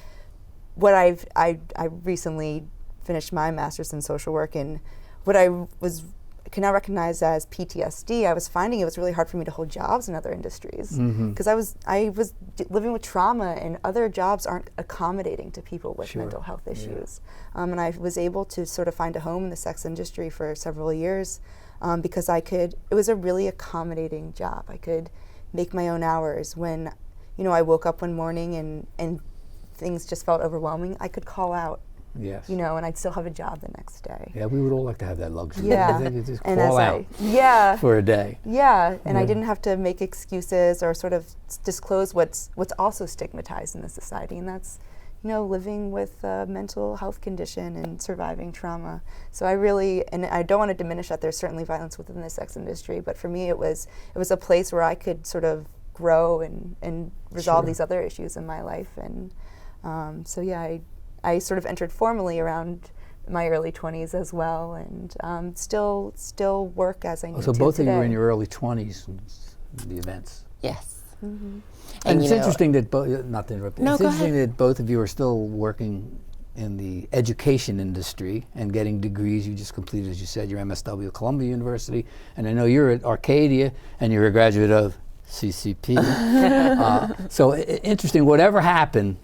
Speaker 4: what I recently finished my master's in social work, and what I can now recognize as PTSD, I was finding it was really hard for me to hold jobs in other industries, because I was living with trauma, and other jobs aren't accommodating to people with mental health issues. And I was able to sort of find a home in the sex industry for several years, because it was a really accommodating job. I could make my own hours. When I woke up one morning and things just felt overwhelming, I could call out.
Speaker 1: Yes.
Speaker 4: And I'd still have a job the next day.
Speaker 1: Yeah, we would all like to have that luxury.
Speaker 4: Yeah.
Speaker 1: They could just
Speaker 4: And
Speaker 1: call
Speaker 4: as
Speaker 1: out for a day.
Speaker 4: Yeah, and I didn't have to make excuses or sort of disclose what's also stigmatized in the society, and that's, living with a mental health condition and surviving trauma. So and I don't want to diminish that there's certainly violence within the sex industry, but for me it was a place where I could sort of grow and resolve these other issues in my life. And I sort of entered formally around my early 20s as well, and still work as I need to
Speaker 1: So both
Speaker 4: today.
Speaker 1: of you were in your early 20s in the events.
Speaker 2: Yes.
Speaker 1: And it's interesting that not to interrupt.
Speaker 2: No,
Speaker 1: it's
Speaker 2: go
Speaker 1: interesting
Speaker 2: ahead.
Speaker 1: that both of you are still working in the education industry and getting degrees. You just completed, as you said, your MSW at Columbia University, and I know you're at Arcadia, and you're a graduate of CCP. So interesting. Whatever happened,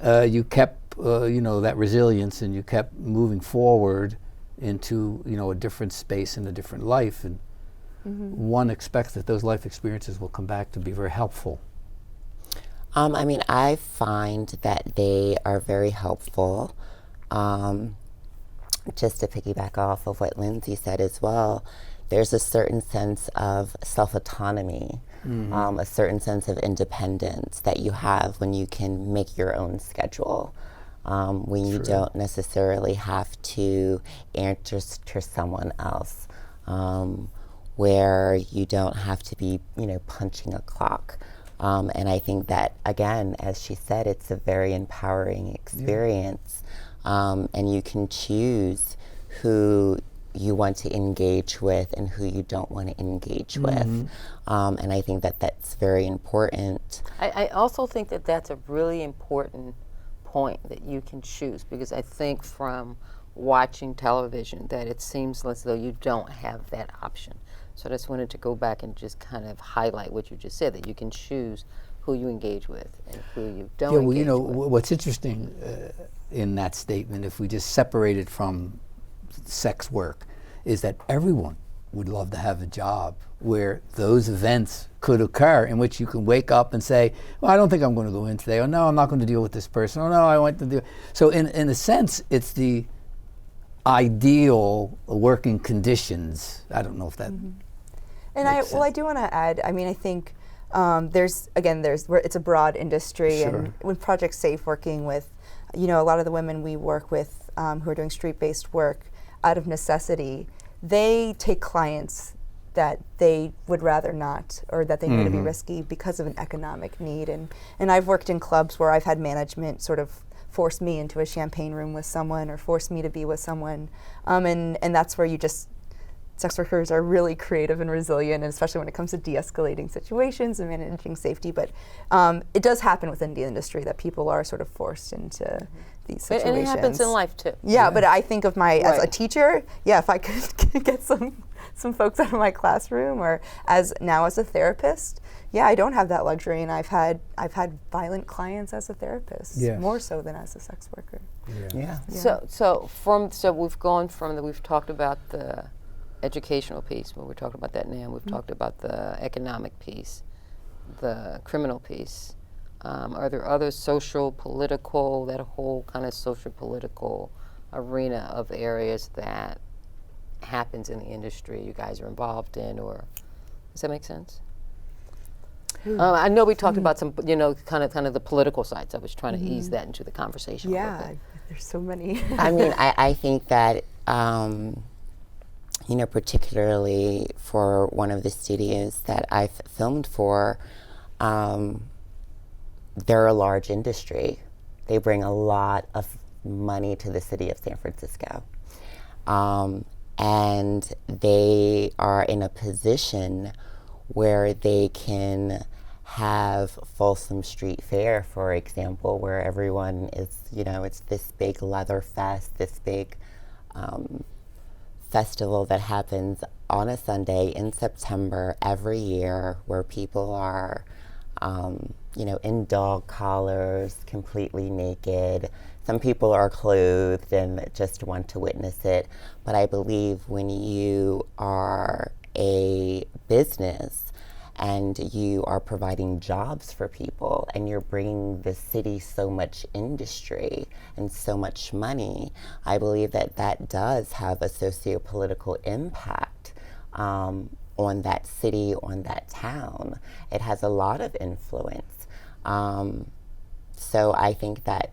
Speaker 1: you kept that resilience, and you kept moving forward into a different space and a different life, and one expects that those life experiences will come back to be very helpful.
Speaker 2: I find that they are very helpful. Just to piggyback off of what Lindsay said as well, there's a certain sense of self-autonomy, a certain sense of independence that you have when you can make your own schedule. when you don't necessarily have to answer to someone else, where you don't have to be, punching a clock. And I think that, again, as she said, it's a very empowering experience. And you can choose who you want to engage with and who you don't want to engage with. And I think that that's very important.
Speaker 3: I also think that that's a really important point, that you can choose, because I think from watching television that it seems as though you don't have that option. So I just wanted to go back and just kind of highlight what you just said, that you can choose who you engage with and who you don't engage with.
Speaker 1: What's interesting in that statement, if we just separate it from sex work, is that everyone would love to have a job where those events could occur, in which you can wake up and say, well, I don't think I'm going to go in today. Oh, no, I'm not going to deal with this person. Oh, no, I want to do. So in a sense, it's the ideal working conditions. I don't know if that
Speaker 4: And I do want to add, I mean, I think it's a broad industry, and with Project Safe, working with, a lot of the women we work with who are doing street-based work out of necessity, they take clients that they would rather not, or that they know to be risky because of an economic need. And I've worked in clubs where I've had management sort of force me into a champagne room with someone, or force me to be with someone. And that's where sex workers are really creative and resilient, and especially when it comes to de-escalating situations and managing safety. But it does happen within the industry that people are sort of forced into these situations.
Speaker 3: And it happens in life too.
Speaker 4: Yeah, but I think of as a teacher, if I could get some folks out of my classroom, or as a therapist, I don't have that luxury, and I've had violent clients as a therapist, more so than as a sex worker.
Speaker 3: So we've gone from we've talked about the educational piece, but we're talking about that now. We've talked about the economic piece, the criminal piece. Are there other social, political, that whole kind of social, political arena of areas that happens in the industry you guys are involved in, or does that make sense? I know we talked about some, kind of the political sides. I was trying to ease that into the conversation.
Speaker 4: Yeah, there's so many.
Speaker 2: I mean, I think that, particularly for one of the studios that I've filmed for, they're a large industry. They bring a lot of money to the city of San Francisco. And they are in a position where they can have Folsom Street Fair, for example, where everyone is, it's this big leather fest, this big festival that happens on a Sunday in September every year, where people are in dog collars, completely naked. Some people are clothed and just want to witness it. But I believe when you are a business and you are providing jobs for people, and you're bringing the city so much industry and so much money, I believe that does have a socio-political impact on that city, on that town. It has a lot of influence. So I think that,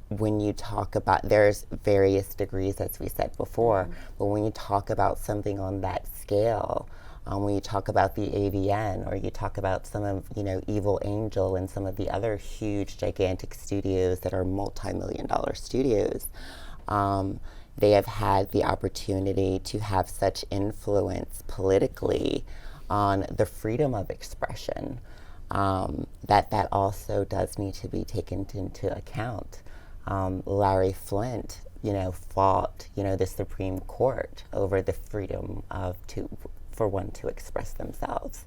Speaker 2: when you talk about, there's various degrees, as we said before, but when you talk about something on that scale, when you talk about the AVN, or you talk about some of, Evil Angel and some of the other huge, gigantic studios that are multi-million-dollar studios, they have had the opportunity to have such influence politically on the freedom of expression, that also does need to be taken into account. Larry Flint, fought, the Supreme Court over the freedom for one to express themselves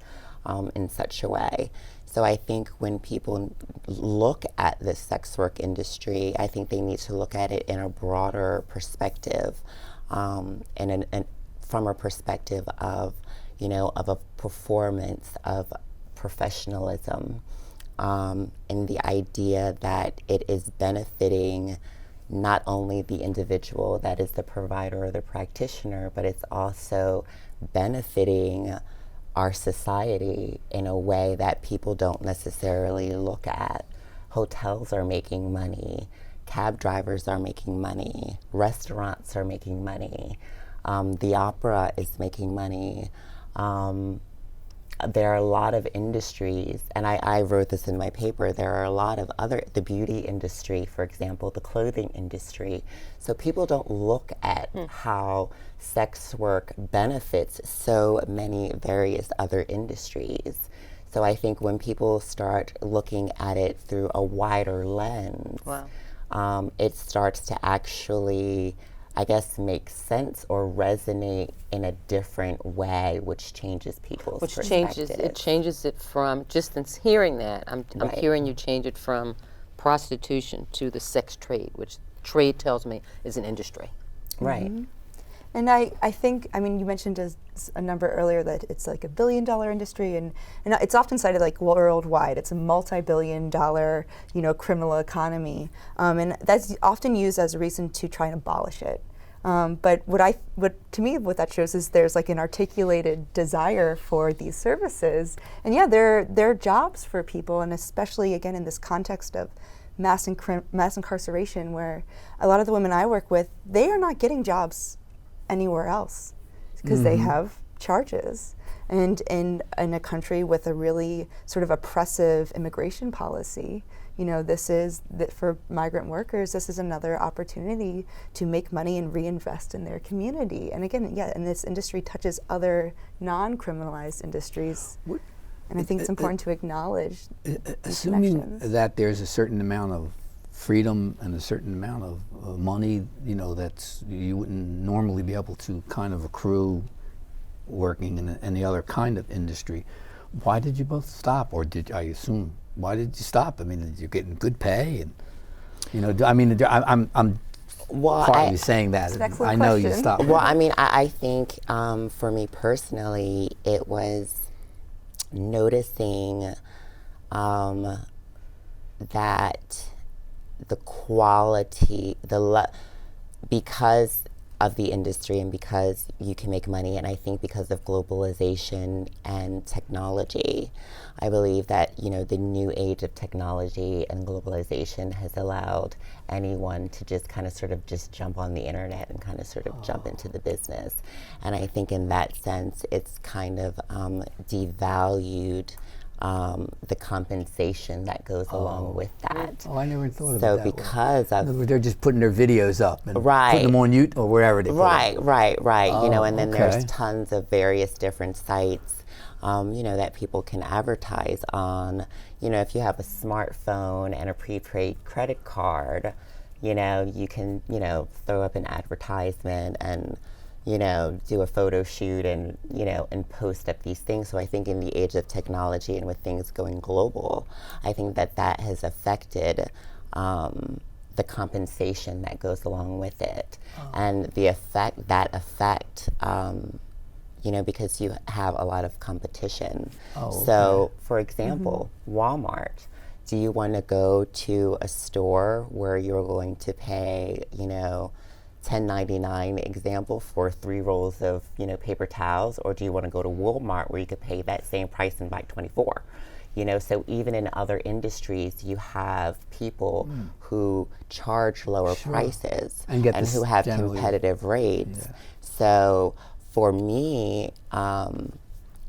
Speaker 2: in such a way. So I think when people look at the sex work industry, I think they need to look at it in a broader perspective, and from a perspective of, of a performance, of professionalism, and the idea that it is benefiting not only the individual that is the provider or the practitioner, but it's also benefiting our society in a way that people don't necessarily look at. Hotels are making money, cab drivers are making money, restaurants are making money, the opera is making money. There are a lot of industries, and I wrote this in my paper, there are a lot of the beauty industry, for example, the clothing industry. So people don't look at how sex work benefits so many various other industries. So I think when people start looking at it through a wider lens, it starts to actually, I guess, make sense or resonate in a different way, which changes people's perspective.
Speaker 3: It changes it from, just in hearing that, I'm hearing you change it from prostitution to the sex trade, which trade tells me is an industry.
Speaker 2: Right.
Speaker 4: And I think, I mean, you mentioned a number earlier that it's like $1 billion industry, and it's often cited like worldwide. It's a multi-billion-dollar, criminal economy, and that's often used as a reason to try and abolish it. But to me, what that shows is there's like an articulated desire for these services, and yeah, they're jobs for people, and especially again in this context of mass incarceration, where a lot of the women I work with, they are not getting jobs anywhere else because they have charges, and in a country with a really sort of oppressive immigration policy, this is for migrant workers, this is another opportunity to make money and reinvest in their community. And again, and this industry touches other non-criminalized industries, and I think it's important to acknowledge
Speaker 1: assuming that there's a certain amount of freedom and a certain amount of money, that's you wouldn't normally be able to kind of accrue working in any other kind of industry. Why did you both stop, or why did you stop? I mean, you're getting good pay, and I'm partly saying that. I know you stopped.
Speaker 2: Well, I mean, I think for me personally, it was noticing that the quality, because of the industry and because you can make money, and I think because of globalization and technology, I believe that the new age of technology and globalization has allowed anyone to just kind of sort of just jump on the internet and kind of sort of jump into the business. And I think in that sense, it's kind of devalued the compensation that goes along with that.
Speaker 1: Oh, I never thought of it
Speaker 2: so
Speaker 1: that
Speaker 2: because
Speaker 1: way.
Speaker 2: of
Speaker 1: They're just putting their videos up and
Speaker 2: Right.
Speaker 1: putting them on YouTube or wherever they put them.
Speaker 2: Right. And then
Speaker 1: okay.
Speaker 2: there's tons of various different sites, that people can advertise on. If you have a smartphone and a prepaid credit card, you can, throw up an advertisement and do a photo shoot and, and post up these things. So I think in the age of technology and with things going global, I think that has affected the compensation that goes along with it. And the effect, because you have a lot of competition. So, for example, Walmart. Do you want to go to a store where you're going to pay, $10.99 example for 3 rolls of paper towels, or do you want to go to Walmart where you could pay that same price and buy 24? So even in other industries, you have people who charge lower prices and who have competitive rates.
Speaker 1: Yeah.
Speaker 2: So for me,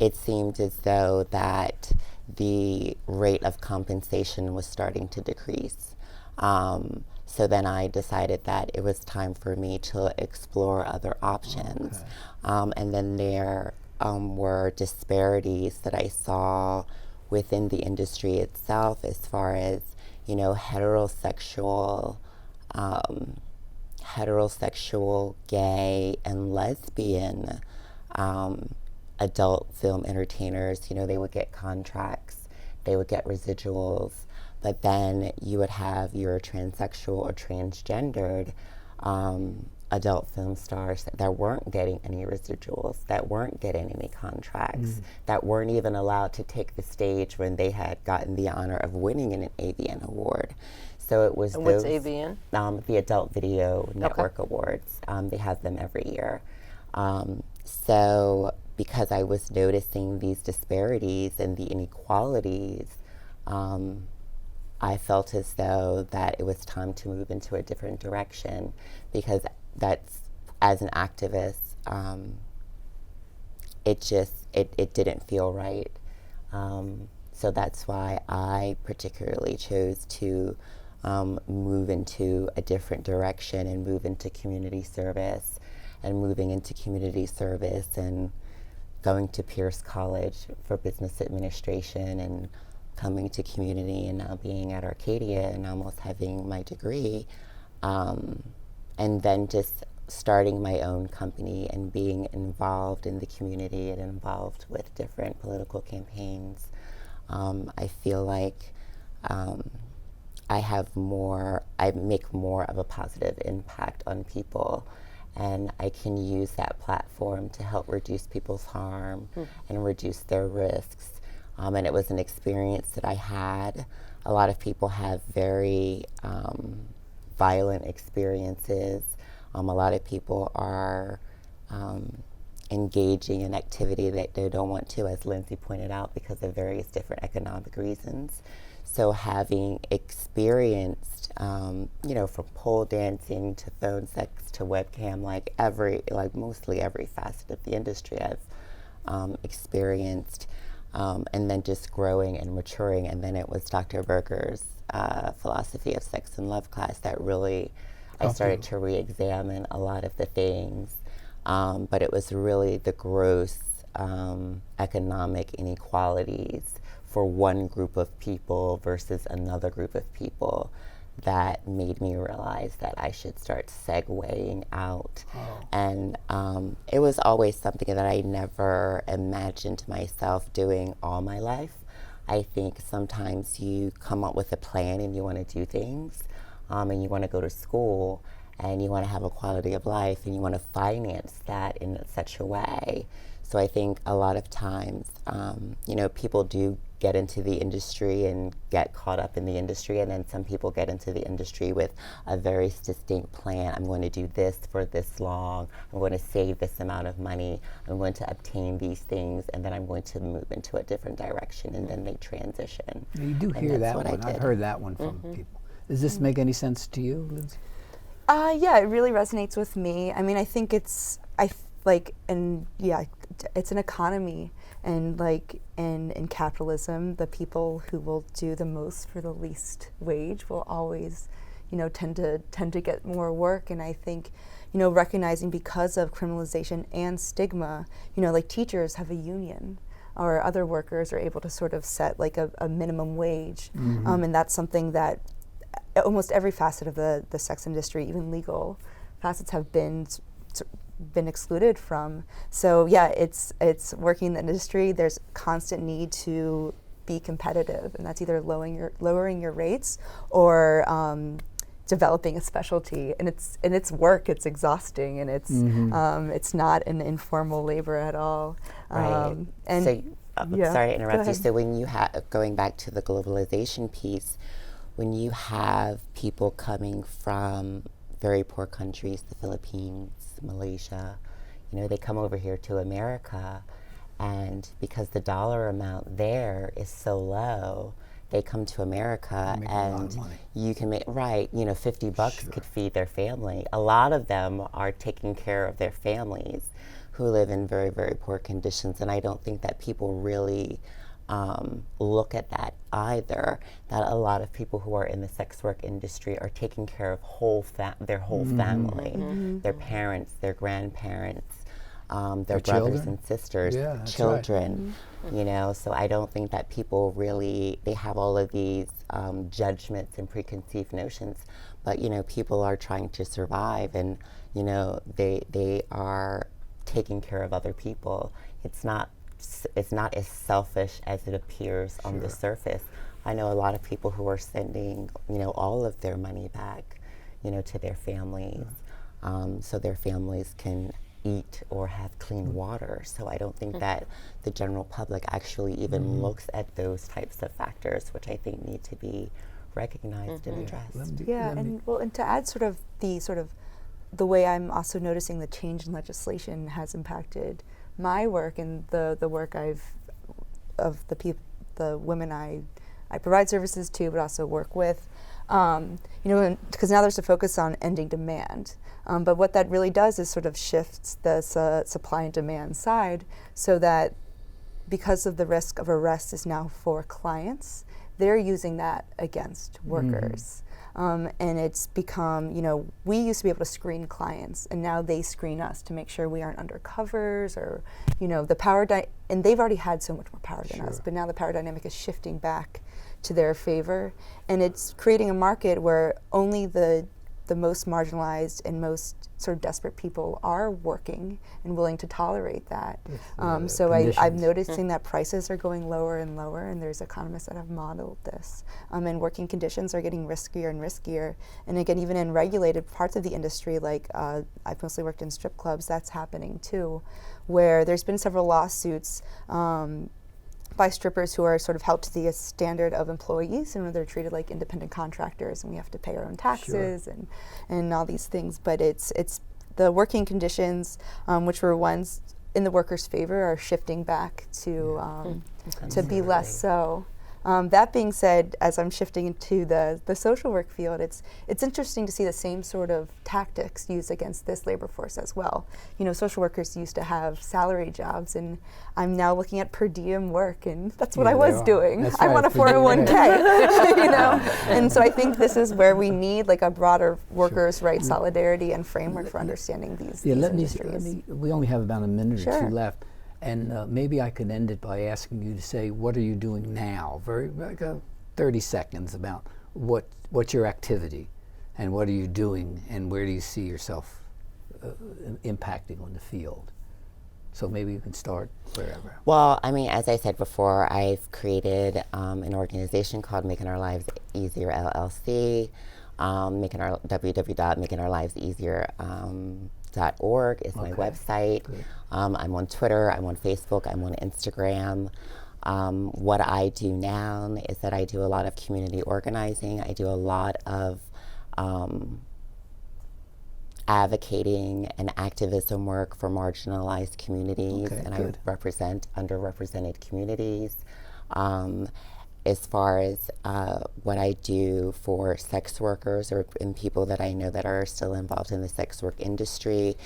Speaker 2: it seemed as though that the rate of compensation was starting to decrease. So then I decided that it was time for me to explore other options. And then there were disparities that I saw within the industry itself as far as, heterosexual, gay, and lesbian adult film entertainers. They would get contracts, they would get residuals. But then you would have your transsexual or transgendered adult film stars that weren't getting any residuals, that weren't getting any contracts, that weren't even allowed to take the stage when they had gotten the honor of winning an AVN award. So it was
Speaker 3: what's AVN?
Speaker 2: The Adult Video Network Awards. They have them every year. So because I was noticing these disparities and the inequalities, I felt as though that it was time to move into a different direction, because that's, as an activist, it didn't feel right. So that's why I particularly chose to move into a different direction and move into community service. And moving into community service and going to Pierce College for business administration, and coming to community, and now being at Arcadia and almost having my degree, and then just starting my own company and being involved in the community and involved with different political campaigns. I feel like I make more of a positive impact on people, and I can use that platform to help reduce people's harm and reduce their risks. And it was an experience that I had. A lot of people have very violent experiences. A lot of people are engaging in activity that they don't want to, as Lindsay pointed out, because of various different economic reasons. So having experienced, from pole dancing to phone sex to webcam, mostly every facet of the industry I've experienced, and then just growing and maturing. And then it was Dr. Berger's philosophy of sex and love class that really, I started to re-examine a lot of the things. But it was really the gross economic inequalities for one group of people versus another group of people that made me realize that I should start segueing out. And it was always something that I never imagined myself doing all my life. I think sometimes you come up with a plan and you want to do things, and you want to go to school, and you want to have a quality of life, and you want to finance that in such a way. So I think a lot of times, people do get into the industry and get caught up in the industry, and then some people get into the industry with a very distinct plan. I'm going to do this for this long, I'm going to save this amount of money, I'm going to obtain these things, and then I'm going to move into a different direction, and then they transition.
Speaker 1: You do
Speaker 2: And
Speaker 1: hear
Speaker 2: that's
Speaker 1: that
Speaker 2: what I
Speaker 1: one. I've
Speaker 2: did.
Speaker 1: heard that one from people. Does this make any sense to you, Lindsay?
Speaker 4: Yeah, it really resonates with me. I mean, I think it's an economy, and in capitalism, the people who will do the most for the least wage will always, tend to get more work. And I think, recognizing because of criminalization and stigma, teachers have a union, or other workers are able to sort of set a minimum wage, and that's something that almost every facet of the sex industry, even legal facets, have been excluded from. So yeah, it's working in the industry. There's constant need to be competitive, and that's either lowering your rates or developing a specialty. And it's work. It's exhausting, and it's not an informal labor at all.
Speaker 2: Right.
Speaker 4: And
Speaker 2: so, sorry to
Speaker 4: go
Speaker 2: interrupt you.
Speaker 4: ahead.
Speaker 2: So when you going back to the globalization piece, when you have people coming from very poor countries, the Philippines, Malaysia, they come over here to America, and because the dollar amount there is so low, they come to America,
Speaker 1: Make a lot of
Speaker 2: and
Speaker 1: money.
Speaker 2: you can make, $50 could feed their family. A lot of them are taking care of their families who live in very, very poor conditions, and I don't think that people really look at that either, that a lot of people who are in the sex work industry are taking care of their whole family, their parents, their grandparents, their brothers
Speaker 1: children.
Speaker 2: and sisters,
Speaker 1: Yeah, that's
Speaker 2: children, so I don't think that people really, they have all of these judgments and preconceived notions, but people are trying to survive, and they are taking care of other people. It's not as selfish as it appears on the surface. I know a lot of people who are sending, all of their money back, to their families, so their families can eat or have clean water. So I don't think that the general public actually even looks at those types of factors, which I think need to be recognized and addressed.
Speaker 4: And to add sort of the way I'm also noticing the change in legislation has impacted my work and the work the women I I provide services to, but also work with. Because now there's a focus on ending demand. But what that really does is sort of shifts the supply and demand side, so that because of the risk of arrest is now for clients, they're using that against workers. And it's become, we used to be able to screen clients, and now they screen us to make sure we aren't undercovers or, the power, and they've already had so much more power than us, but now the power dynamic is shifting back to their favor. And it's creating a market where only the most marginalized and most sort of desperate people are working and willing to tolerate that. So I'm noticing that prices are going lower and lower, and there's economists that have modeled this. And working conditions are getting riskier and riskier. And again, even in regulated parts of the industry, like I've mostly worked in strip clubs, that's happening too, where there's been several lawsuits by strippers who are sort of held to the standard of employees, and they're treated like independent contractors, and we have to pay our own taxes and all these things. But it's the working conditions, which were once in the workers' favor, are shifting back to be less so. That being said, as I'm shifting into the social work field, it's interesting to see the same sort of tactics used against this labor force as well. Social workers used to have salary jobs, and I'm now looking at per diem work, and that's what I was doing.
Speaker 1: That's
Speaker 4: I
Speaker 1: right,
Speaker 4: want a 401k, And so I think this is where we need like a broader workers' rights solidarity and framework for understanding these industries.
Speaker 1: We only have about a minute or two
Speaker 4: Sure.
Speaker 1: left. And maybe I could end it by asking you to say, what are you doing now? 30 seconds about what's your activity, and what are you doing, and where do you see yourself impacting on the field? So maybe you can start wherever.
Speaker 2: Well, as I said before, I've created an organization called Making Our Lives Easier LLC. www.makingourliveseasier.org is my website. I'm on Twitter, I'm on Facebook, I'm on Instagram. What I do now is that I do a lot of community organizing. I do a lot of advocating and activism work for marginalized communities, and I represent underrepresented communities. As far as what I do for sex workers and people that I know that are still involved in the sex work industry,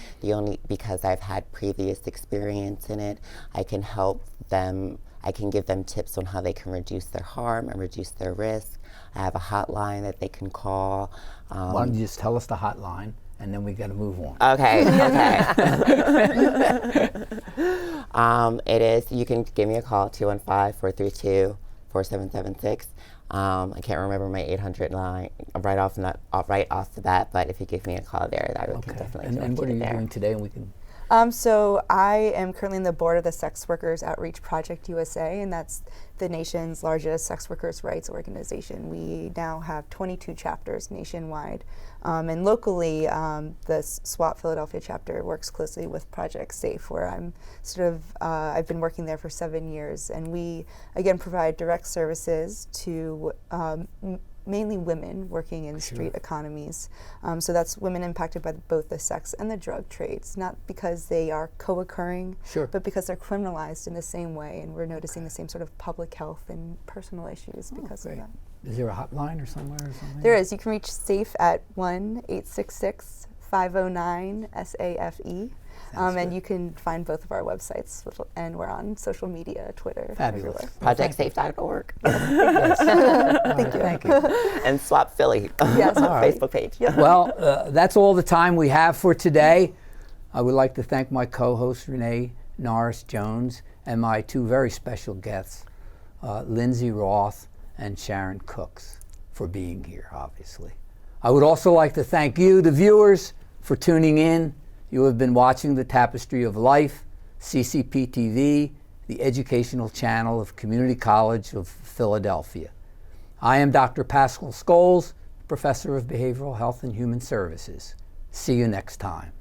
Speaker 2: because I've had previous experience in it, I can help them. I can give them tips on how they can reduce their harm and reduce their risk. I have a hotline that they can call.
Speaker 1: Why don't you just tell us the hotline, and then we got to move on.
Speaker 2: Okay. It is. You can give me a call, 215-432-4776. I can't remember my 800 line right off the bat, but if you give me a call there, I can definitely.
Speaker 1: And what are you doing today? And we can.
Speaker 4: So I am currently in the board of the Sex Workers Outreach Project USA, and that's the nation's largest sex workers' rights organization. We now have 22 chapters nationwide. And locally, the SWAT Philadelphia chapter works closely with Project SAFE, where I'm I've been working there for 7 years. And we, again, provide direct services to mainly women working in street economies. So that's women impacted by both the sex and the drug trades, not because they are co-occurring, but because they're criminalized in the same way, and we're noticing the same sort of public health and personal issues because of that.
Speaker 1: Is there a hotline or somewhere or something?
Speaker 4: There is. You can reach SAFE at 1-866-509-SAFE. And you can find both of our websites, and we're on social media, Twitter,
Speaker 1: Fabulous.
Speaker 4: everywhere.
Speaker 2: ProjectSafe.org.
Speaker 1: Thank you.
Speaker 2: And Swap Philly Facebook page.
Speaker 1: Well, that's all the time we have for today. I would like to thank my co-host, Rene Norris-Jones, and my two very special guests, Lindsay Roth and Sharron Cooks, for being here, obviously. I would also like to thank you, the viewers, for tuning in. You have been watching the Tapestry of Life, CCP TV, the educational channel of Community College of Philadelphia. I am Dr. Pascal Scoles, Professor of Behavioral Health and Human Services. See you next time.